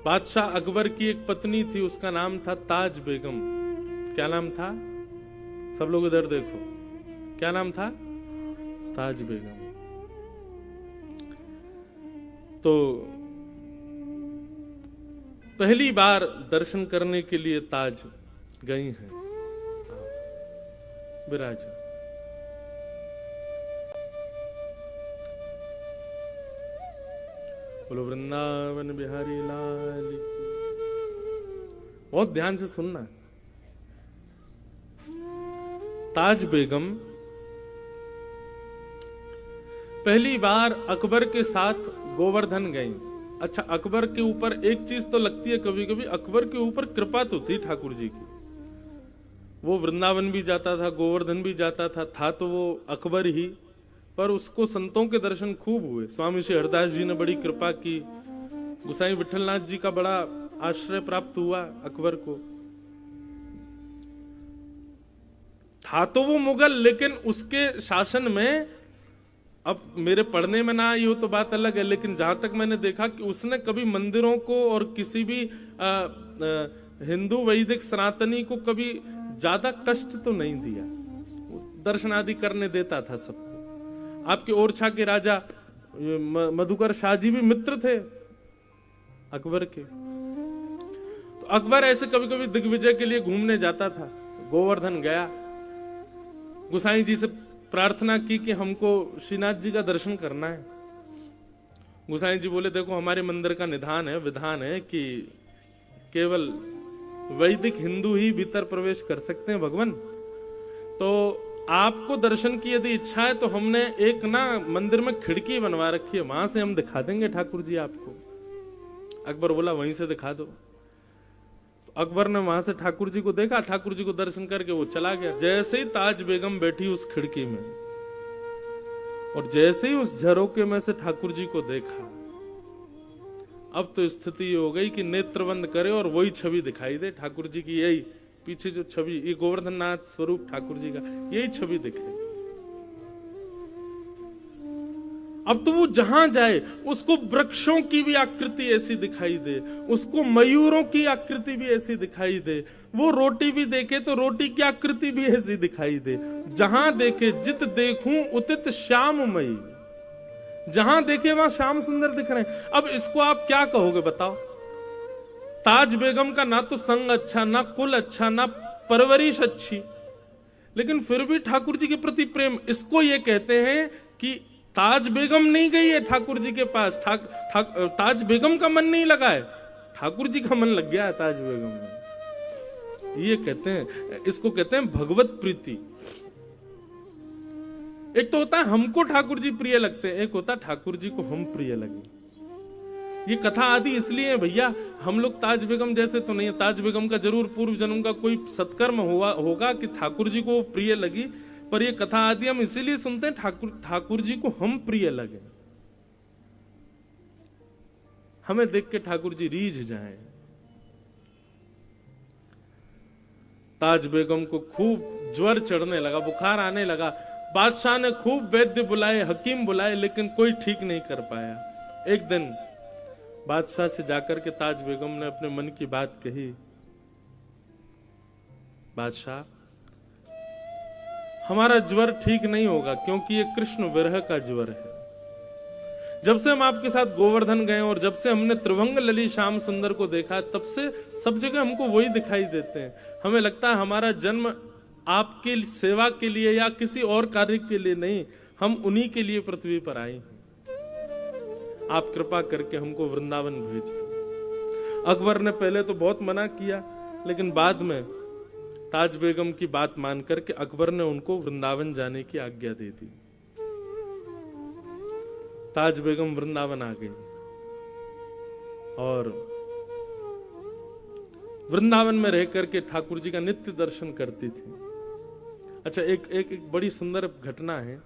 बादशाह अकबर की एक पत्नी थी, उसका नाम था ताज बेगम। क्या नाम था? सब लोग इधर देखो, क्या नाम था? ताज बेगम। तो पहली बार दर्शन करने के लिए ताज गई हैं। विराज बोलो वृंदावन बिहारी लाल की। बहुत ध्यान से सुनना। ताज बेगम पहली बार अकबर के साथ गोवर्धन गई। अच्छा, अकबर के ऊपर एक चीज तो लगती है कभी कभी, अकबर के ऊपर कृपा तो थी ठाकुर जी की। वो वृंदावन भी जाता था, गोवर्धन भी जाता था तो वो अकबर ही, पर उसको संतों के दर्शन खूब हुए। स्वामी श्री हरदास जी ने बड़ी कृपा की, गुसाई विठलनाथ जी का बड़ा आश्रय प्राप्त हुआ अकबर को। था तो वो मुगल, लेकिन उसके शासन में, अब मेरे पढ़ने में ना आई हो तो बात अलग है, लेकिन जहां तक मैंने देखा कि उसने कभी मंदिरों को और किसी भी हिंदू वैदिक सनातनी को कभी ज्यादा कष्ट तो नहीं दिया। दर्शन आदि करने देता था सबको। आपके ओरछा के राजा मधुकर शाह जी भी मित्र थे अकबर के। तो अकबर ऐसे कभी कभी दिग्विजय के लिए घूमने जाता था। गोवर्धन गया, गुसाई जी से प्रार्थना की कि हमको श्रीनाथ जी का दर्शन करना है। गुसाई जी बोले देखो हमारे मंदिर का निधान है, विधान है कि केवल वैदिक हिंदू ही भीतर प्रवेश कर सकते हैं भगवान। तो आपको दर्शन की यदि इच्छा है तो हमने एक ना मंदिर में खिड़की बनवा रखी है, वहां से हम दिखा देंगे ठाकुर जी आपको। अकबर बोला वहीं से दिखा दो। तो अकबर ने वहां से ठाकुर जी को देखा, ठाकुर जी को दर्शन करके वो चला गया। जैसे ही ताज बेगम बैठी उस खिड़की में और जैसे ही उस झरोके में से ठाकुर जी को देखा, अब तो स्थिति हो गई कि नेत्र बंद करे और वही छवि दिखाई दे ठाकुर जी की। यही पीछे जो छवि, ये गोवर्धन नाथ स्वरूप ठाकुर जी का, यही छवि दिखे। अब तो वो जहां जाए उसको वृक्षों की भी आकृति ऐसी दिखाई दे, उसको मयूरों की आकृति भी ऐसी दिखाई दे, वो रोटी भी देखे तो रोटी की आकृति भी ऐसी दिखाई दे। जहां देखे जित देखूं उतित श्याममयी, जहां देखे वहां श्याम सुंदर दिख रहे हैं। अब इसको आप क्या कहोगे बताओ? ताज बेगम का ना तो संग अच्छा, ना कुल अच्छा, ना परवरिश अच्छी, लेकिन फिर भी ठाकुर जी के प्रति प्रेम। इसको ये कहते हैं कि ताज बेगम नहीं गई है ठाकुर जी के पास, ताज बेगम का मन नहीं लगा है, ठाकुर जी का मन लग गया है ताज बेगम में। ये कहते हैं, इसको कहते हैं भगवत प्रीति। एक तो होता है हमको ठाकुर जी प्रिय लगते हैं, एक होता है ठाकुर जी को हम प्रिय लगे। ये कथा आदि इसलिए है भैया, हम लोग ताज बेगम जैसे तो नहीं है। ताज बेगम का जरूर पूर्व जन्म का कोई सत्कर्म होगा कि ठाकुर जी को प्रिय लगी, पर ये कथा आदि हम इसीलिए सुनते हैं ठाकुर जी को हम प्रिय लगे, हमें देख के ठाकुर जी रीझ जाएं। ताज बेगम को खूब ज्वर चढ़ने लगा, बुखार आने लगा। बादशाह ने खूब वैद्य बुलाए, हकीम बुलाए, लेकिन कोई ठीक नहीं कर पाया। एक दिन बादशाह से जाकर के ताज बेगम ने अपने मन की बात कही, बादशाह हमारा ज्वर ठीक नहीं होगा, क्योंकि ये कृष्ण विरह का ज्वर है। जब से हम आपके साथ गोवर्धन गए और जब से हमने त्रिभंग लली श्याम सुंदर को देखा, तब से सब जगह हमको वही दिखाई देते हैं। हमें लगता है हमारा जन्म आपकी सेवा के लिए या किसी और कार्य के लिए नहीं, हम उन्हीं के लिए पृथ्वी पर आए हैं। आप कृपा करके हमको वृंदावन भेजिए। अकबर ने पहले तो बहुत मना किया, लेकिन बाद में ताज बेगम की बात मान करके अकबर ने उनको वृंदावन जाने की आज्ञा दे दी। ताज बेगम वृंदावन आ गई और वृंदावन में रह करके ठाकुर जी का नित्य दर्शन करती थी। अच्छा, एक बड़ी सुंदर घटना है,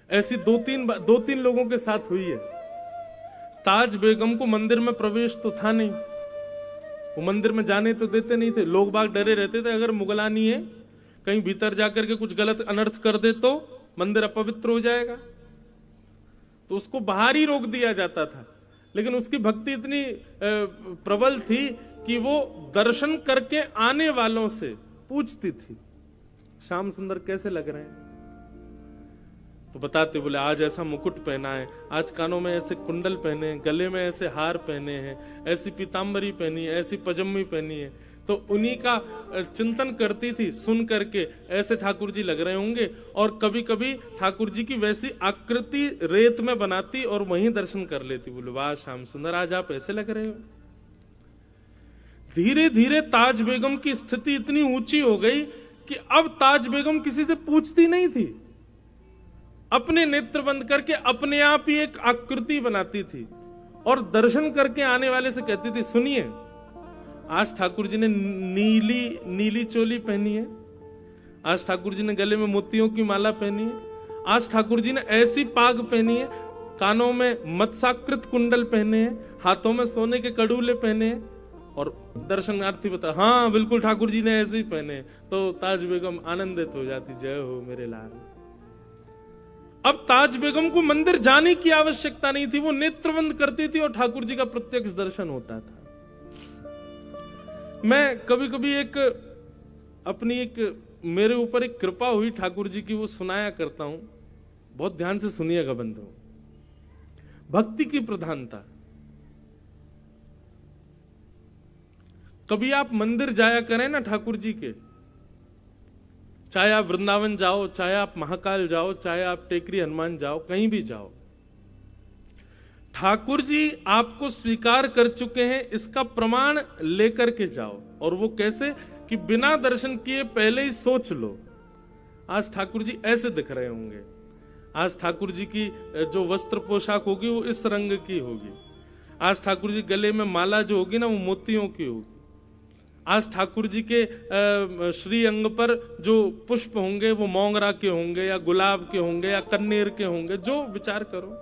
ऐसी दो तीन लोगों के साथ हुई है। ताज बेगम को मंदिर में प्रवेश तो था नहीं, वो मंदिर में जाने तो देते नहीं थे। लोग बाग डरे रहते थे, अगर मुगलानी है कहीं भीतर जाकर के कुछ गलत अनर्थ कर दे तो मंदिर अपवित्र हो जाएगा, तो उसको बाहर ही रोक दिया जाता था। लेकिन उसकी भक्ति इतनी प्रबल थी कि वो दर्शन करके आने वालों से पूछती थी, श्याम सुंदर कैसे लग रहे हैं? तो बताते, बोले आज ऐसा मुकुट पहना है, आज कानों में ऐसे कुंडल पहने हैं, गले में ऐसे हार पहने हैं, ऐसी पीतांबरी पहनी है, ऐसी पजम्मी पहनी है। तो उन्हीं का चिंतन करती थी, सुन करके ऐसे ठाकुर जी लग रहे होंगे। और कभी कभी ठाकुर जी की वैसी आकृति रेत में बनाती और वहीं दर्शन कर लेती। बोले वाह श्याम सुंदर, आज आप ऐसे लग रहे हो। धीरे धीरे ताज बेगम की स्थिति इतनी ऊंची हो गई कि अब ताज बेगम किसी से पूछती नहीं थी, अपने नेत्र बंद करके अपने आप ही एक आकृति बनाती थी और दर्शन करके आने वाले से कहती थी, सुनिए आज ठाकुर जी ने नीली चोली पहनी है, आज ठाकुर जी ने गले में मोतियों की माला पहनी है, आज ठाकुर जी ने ऐसी पाग पहनी है, कानों में मत्स्याकृत कुंडल पहने हैं, हाथों में सोने के कड़ूले पहने हैं। और दर्शनार्थी बता, हाँ बिल्कुल ठाकुर जी ने ऐसे ही पहने। तो ताज बेगम आनंदित हो जाती, जय हो मेरे लाल। अब ताज बेगम को मंदिर जाने की आवश्यकता नहीं थी, वो नेत्र बंद करती थी और ठाकुर जी का प्रत्यक्ष दर्शन होता था। मैं कभी कभी मेरे ऊपर एक कृपा हुई ठाकुर जी की, वो सुनाया करता हूं, बहुत ध्यान से सुनिएगा बंधु। भक्ति की प्रधानता। कभी आप मंदिर जाया करें ना ठाकुर जी के, चाहे आप वृंदावन जाओ, चाहे आप महाकाल जाओ, चाहे आप टेकरी हनुमान जाओ, कहीं भी जाओ, ठाकुर जी आपको स्वीकार कर चुके हैं, इसका प्रमाण लेकर के जाओ। और वो कैसे कि बिना दर्शन किए पहले ही सोच लो, आज ठाकुर जी ऐसे दिख रहे होंगे, आज ठाकुर जी की जो वस्त्र पोशाक होगी वो इस रंग की होगी, आज ठाकुर जी गले में माला जो होगी ना वो मोतियों की होगी, आज ठाकुर जी के श्री अंग पर जो पुष्प होंगे वो मोंगरा के होंगे या गुलाब के होंगे या कन्नेर के होंगे। जो विचार करो,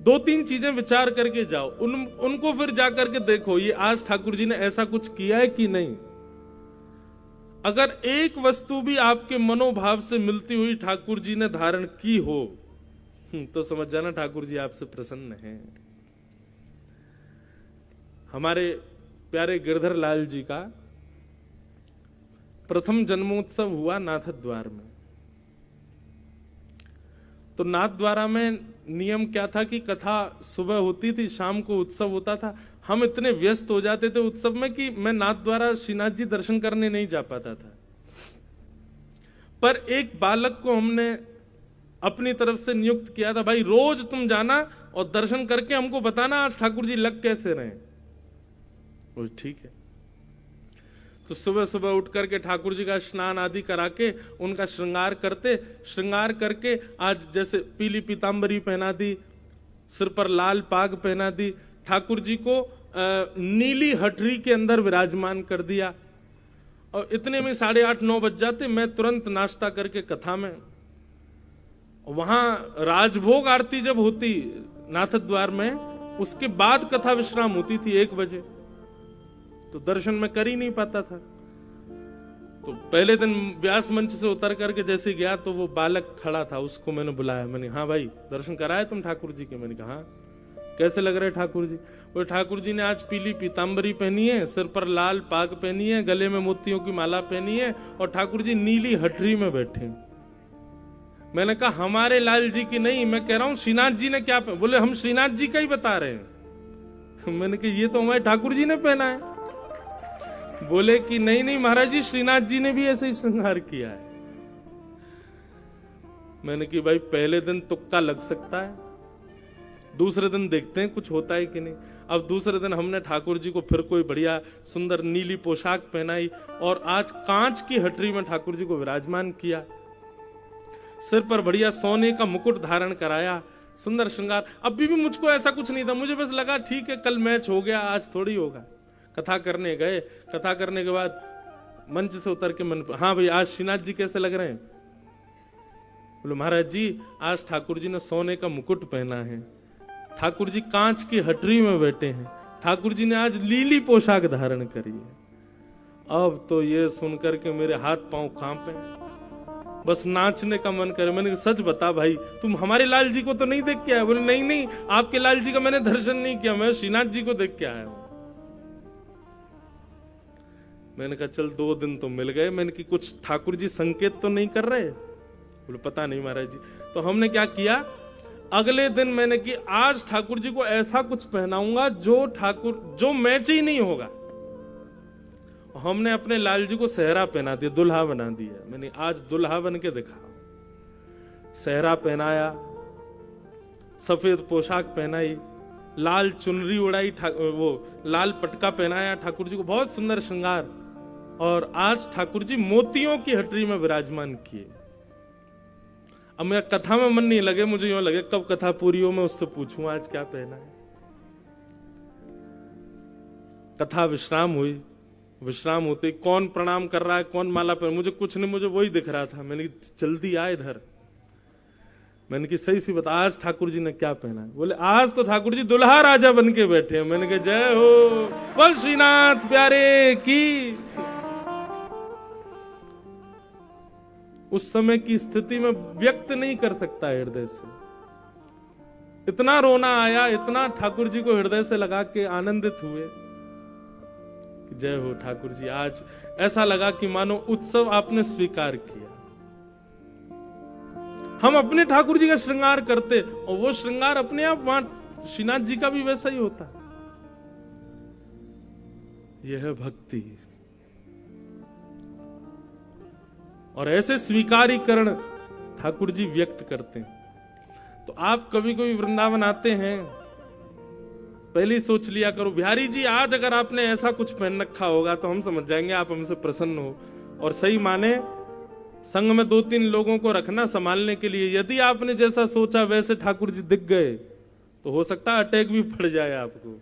2-3 चीजें विचार करके जाओ, उनको फिर जाकर के देखो ये आज ठाकुर जी ने ऐसा कुछ किया है कि नहीं। अगर एक वस्तु भी आपके मनोभाव से मिलती हुई ठाकुर जी ने धारण की हो तो समझ जाना ठाकुर जी आपसे प्रसन्न हैं। हमारे प्यारे गिरधर लाल जी का प्रथम जन्मोत्सव हुआ नाथद्वार में। तो नाथद्वारा में नियम क्या था कि कथा सुबह होती थी, शाम को उत्सव होता था। हम इतने व्यस्त हो जाते थे उत्सव में कि मैं नाथद्वारा श्रीनाथ जी दर्शन करने नहीं जा पाता था। पर एक बालक को हमने अपनी तरफ से नियुक्त किया था, भाई रोज तुम जाना और दर्शन करके हमको बताना आज ठाकुर जी लग कैसे रहे। वो ठीक है। तो सुबह सुबह उठ करके ठाकुर जी का स्नान आदि करा के उनका श्रृंगार करके आज जैसे पीली पीतांबरी पहना दी, सिर पर लाल पाग पहना दी, ठाकुर जी को नीली हठरी के अंदर विराजमान कर दिया। और इतने में 8:30-9 बज जाते, मैं तुरंत नाश्ता करके कथा में, वहां राजभोग आरती जब होती नाथद्वार में, उसके बाद कथा विश्राम होती थी 1 बजे। तो दर्शन में कर ही नहीं पाता था। तो पहले दिन व्यास मंच से उतर करके जैसे गया तो वो बालक खड़ा था, उसको मैंने बुलाया। मैंने, हाँ भाई दर्शन कराए तुम ठाकुर जी के? मैंने कहा हाँ। कैसे लग रहे ठाकुर जी? वो ठाकुर जी ने आज पीली पीतांबरी पहनी है, सिर पर लाल पाग पहनी है, गले में मोतियों की माला पहनी है और ठाकुर जी नीली हठरी में बैठे। मैंने कहा हमारे लाल जी की नहीं, मैं कह रहा हूं श्रीनाथ जी ने क्या। बोले हम श्रीनाथ जी का ही बता रहे हैं। मैंने कहा ये तो हमारे ठाकुर जी ने पहना है। बोले कि नहीं नहीं महाराज जी, श्रीनाथ जी ने भी ऐसे ही श्रृंगार किया है। मैंने कि भाई पहले दिन तुक्का लग सकता है, दूसरे दिन देखते हैं कुछ होता है कि नहीं। अब दूसरे दिन हमने ठाकुर जी को फिर कोई बढ़िया सुंदर नीली पोशाक पहनाई और आज कांच की हटरी में ठाकुर जी को विराजमान किया, सिर पर बढ़िया सोने का मुकुट धारण कराया, सुंदर श्रृंगार। अभी भी मुझको ऐसा कुछ नहीं था, मुझे बस लगा ठीक है कल मैच हो गया, आज थोड़ी होगा। कथा करने गए, कथा करने के बाद मंच से उतर के मन, हाँ भाई आज श्रीनाथ जी कैसे लग रहे हैं? बोले महाराज जी आज ठाकुर जी ने सोने का मुकुट पहना है, ठाकुर जी कांच की हटरी में बैठे हैं, ठाकुर जी ने आज लीली पोशाक धारण करी है। अब तो ये सुनकर के मेरे हाथ पांव कांपे। बस नाचने का मन करे। मैंने कहा सच बता भाई, तुम हमारे लाल जी को तो नहीं देख के आया? बोले नहीं नहीं, आपके लाल जी का मैंने दर्शन नहीं किया, मैं श्रीनाथ जी को देख के आया हूं। मैंने कहा चल 2 दिन तो मिल गए। मैंने कि कुछ ठाकुर जी संकेत तो नहीं कर रहे? बोले पता नहीं महाराज जी। तो हमने क्या किया, अगले दिन मैंने कि आज ठाकुर जी को ऐसा कुछ पहनाऊंगा जो मैच ही नहीं होगा। हमने अपने लाल जी को सेहरा पहना दिया, दुल्हा बना दिया। मैंने आज दुल्हा बन के दिखा। सेहरा पहनाया, सफेद पोशाक पहनाई, लाल चुनरी उड़ाई, वो लाल पटका पहनाया ठाकुर जी को, बहुत सुंदर श्रृंगार। और आज ठाकुर जी मोतियों की हटरी में विराजमान किए। अब मेरा कथा में मन नहीं लगे, मुझे यूं लगे कब कथा पूरी हो मैं उससे पूछूं आज क्या पहना है। कथा विश्राम हुई। विश्राम होते कौन प्रणाम कर रहा है, कौन माला पहन, मुझे कुछ नहीं, मुझे वही दिख रहा था। मैंने जल्दी आ इधर। मैंने कि सही सी बता आज ठाकुर जी ने क्या पहना है? बोले आज तो ठाकुर जी दुल्हा राजा बन के बैठे हैं। मैंने कहा जय हो, बोल श्रीनाथ प्यारे की। उस समय की स्थिति में व्यक्त नहीं कर सकता हृदय से। इतना रोना आया, इतना ठाकुर जी को हृदय से लगा के आनंदित हुए। जय हो ठाकुर जी, आज ऐसा लगा कि मानो उत्सव आपने स्वीकार किया। हम अपने ठाकुर जी का श्रृंगार करते और वो श्रृंगार अपने आप वहां श्रीनाथ जी का भी वैसा ही होता। यह है भक्ति। और ऐसे स्वीकारीकरण ठाकुर जी व्यक्त करते हैं। तो आप कभी कभी वृंदावन आते हैं, पहले ही सोच लिया करो बिहारी जी आज अगर आपने ऐसा कुछ पहन रखा होगा तो हम समझ जाएंगे आप हमसे प्रसन्न हो। और सही माने संग में 2-3 लोगों को रखना संभालने के लिए। यदि आपने जैसा सोचा वैसे ठाकुर जी दिख गए तो हो सकता है अटैक भी पड़ जाए, आपको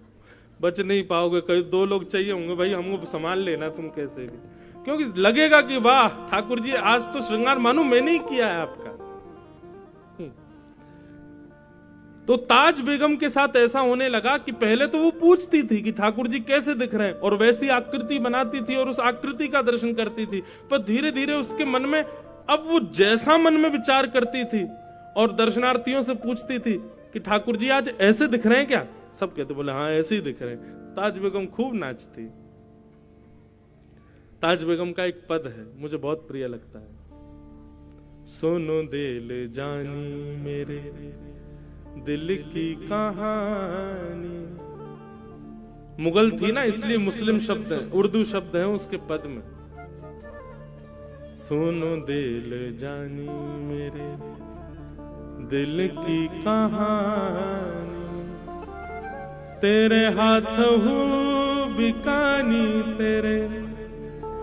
बच नहीं पाओगे। कई 2 लोग चाहिए होंगे, भाई हमको संभाल लेना तुम कैसे भी, क्योंकि लगेगा कि वाह ठाकुर जी आज तो श्रृंगार मानो मैंने ही किया है आपका। तो ताज बेगम के साथ ऐसा होने लगा कि पहले तो वो पूछती थी कि ठाकुर जी कैसे दिख रहे हैं और वैसी आकृति बनाती थी और उस आकृति का दर्शन करती थी। पर धीरे धीरे उसके मन में अब वो जैसा मन में विचार करती थी और दर्शनार्थियों से पूछती थी कि ठाकुर जी आज ऐसे दिख रहे हैं क्या? सब कहते बोले हाँ ऐसे ही दिख रहे हैं। ताज बेगम खूब नाचती। ताज बेगम का एक पद है मुझे बहुत प्रिय लगता है। सुनो दिल जानी मेरे दिल की कहानी। मुगल थी ना इसलिए मुस्लिम शब्द है, उर्दू शब्द है उसके पद में। सुनो दिल जानी मेरे दिल की कहानी, तेरे हाथ हूँ बिकानी, तेरे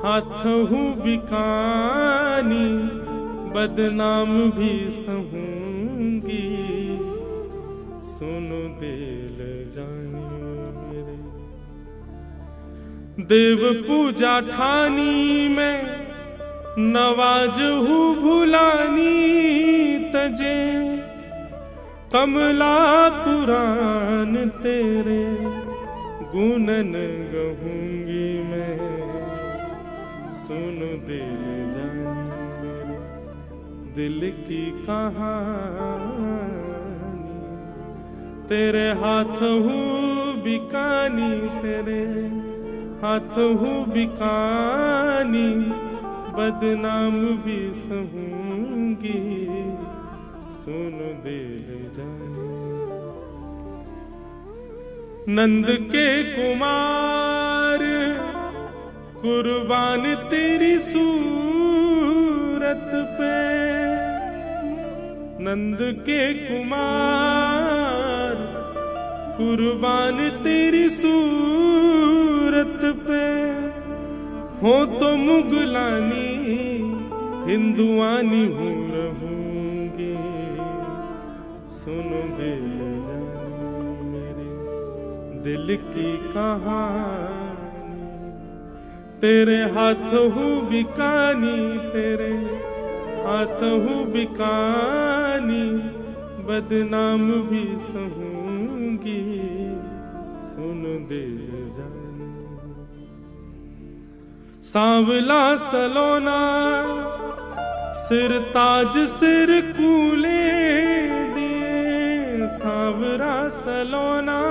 हाथ हूँ बिकानी, बदनाम भी सहूंगी। सुनो दिल जानी मेरे देव पूजा ठानी में, नवाज हूँ भुलानी तजे, कमला कुरान तेरे गुनन गहूंगी मैं। सुन दिल जानी मेरे दिल की कहानी, तेरे हाथ हूँ बिकानी, तेरे हाथ हूँ बिकानी, बदनाम भी सहूंगी। सुन दिल जानी नंद के कुमार कुर्बान तेरी सूरत पे, नंद के कुमार कुर्बान तेरी सूरत पे, हो तो मुगलानी हिंदुआनी हूँ रहूंगी। सुनो दिल जानी मेरे दिल की कहानी, तेरे हाथ हूँ बिकानी, तेरे हाथ हूँ बिकानी, बदनाम भी सहूंगी। सुन दिल जानी सांवला सलोना सिर ताज सिर कूले दिए सांवरा सलोना,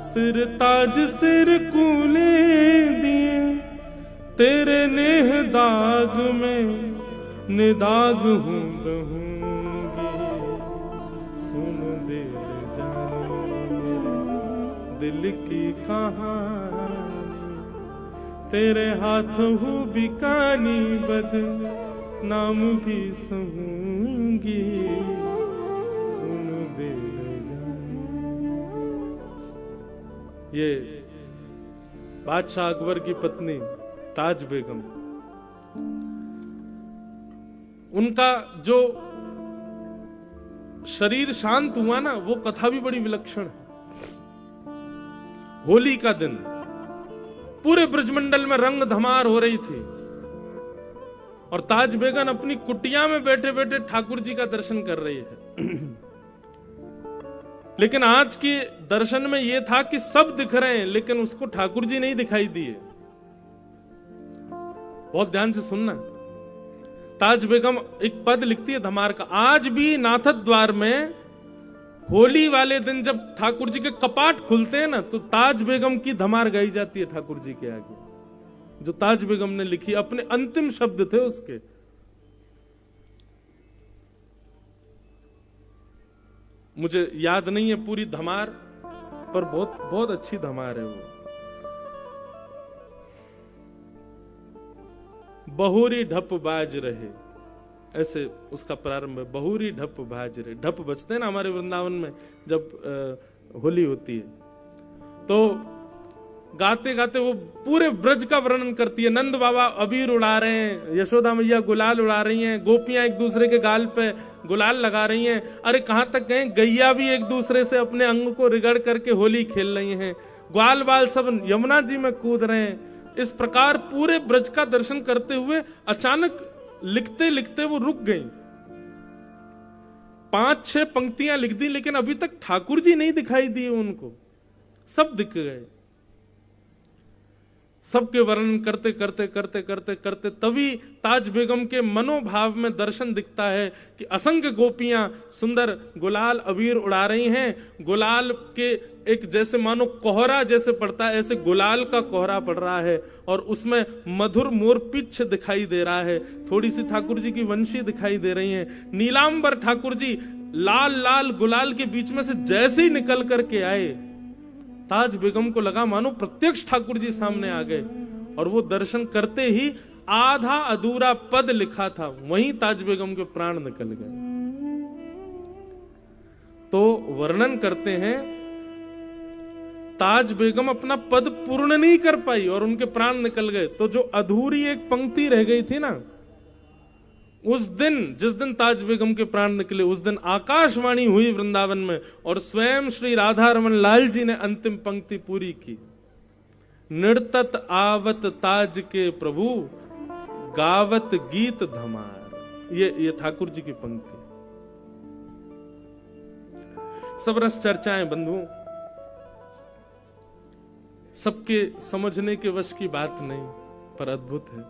सिर ताज सिर कूले दिए तेरे नेह दाग में निदाग हूँ कहूँगी। सुन दिल जानो मेरे दिल की कहानी, तेरे हाथों हूँ बिकानी बद नाम भी सहूंगी। सुन दिल जानो। ये बादशाह अकबर की पत्नी ताज बेगम, उनका जो शरीर शांत हुआ ना, वो कथा भी बड़ी विलक्षण है। होली का दिन पूरे ब्रजमंडल में रंग धमार हो रही थी और ताज बेगम अपनी कुटिया में बैठे बैठे ठाकुर जी का दर्शन कर रही है। लेकिन आज के दर्शन में यह था कि सब दिख रहे हैं लेकिन उसको ठाकुर जी नहीं दिखाई दिए। बहुत ध्यान से सुनना। ताज बेगम एक पद लिखती है धमार का, आज भी नाथद द्वार में होली वाले दिन जब ठाकुर जी के कपाट खुलते हैं ना, तो ताज बेगम की धमार गाई जाती है ठाकुर जी के आगे, जो ताज बेगम ने लिखी, अपने अंतिम शब्द थे उसके। मुझे याद नहीं है पूरी धमार, पर बहुत बहुत अच्छी धमार है वो। बहुरी ढप बाज रहे, ऐसे उसका प्रारंभ है। बहुरी ढप बाज रहे, ढप बजते हैं ना हमारे वृंदावन में जब होली होती है, तो गाते गाते वो पूरे ब्रज का वर्णन करती है। नंद बाबा अबीर उड़ा रहे हैं, यशोदा मैया गुलाल उड़ा रही हैं, गोपियां एक दूसरे के गाल पे गुलाल लगा रही हैं। अरे कहां तक गए, गैया भी एक दूसरे से अपने अंग को रिगड़ करके होली खेल रही हैं। ग्वाल बाल सब यमुना जी में कूद रहे हैं। इस प्रकार पूरे ब्रज का दर्शन करते हुए अचानक लिखते लिखते वो रुक गई। 5-6 पंक्तियां लिख दी लेकिन अभी तक ठाकुर जी नहीं दिखाई दिए उनको, सब दिख गए। सबके वर्णन करते करते करते करते करते तभी ताज बेगम के मनोभाव में दर्शन दिखता है कि असंख्य गोपियां सुंदर गुलाल अबीर उड़ा रही हैं। गुलाल के एक जैसे मानो कोहरा जैसे पड़ता है, ऐसे गुलाल का कोहरा पड़ रहा है और उसमें मधुर मोर पिच्छ दिखाई दे रहा है। थोड़ी सी ठाकुर जी की वंशी दिखाई दे रही है। नीलांबर ठाकुर जी लाल लाल गुलाल के बीच में से जैसे ही निकल करके आए, ताज बेगम को लगा मानो प्रत्यक्ष ठाकुर जी सामने आ गए। और वो दर्शन करते ही आधा अधूरा पद लिखा था, वहीं ताज बेगम के प्राण निकल गए। तो वर्णन करते हैं ताज बेगम अपना पद पूर्ण नहीं कर पाई और उनके प्राण निकल गए। तो जो अधूरी एक पंक्ति रह गई थी ना, उस दिन जिस दिन ताज बेगम के प्राण निकले, उस दिन आकाशवाणी हुई वृंदावन में और स्वयं श्री राधा रमन लाल जी ने अंतिम पंक्ति पूरी की। नृतत आवत ताज के प्रभु, गावत गीत धमार। ये ठाकुर जी की पंक्ति। सब रस चर्चाएं बंधुओं, सबके समझने के वश की बात नहीं, पर अद्भुत है।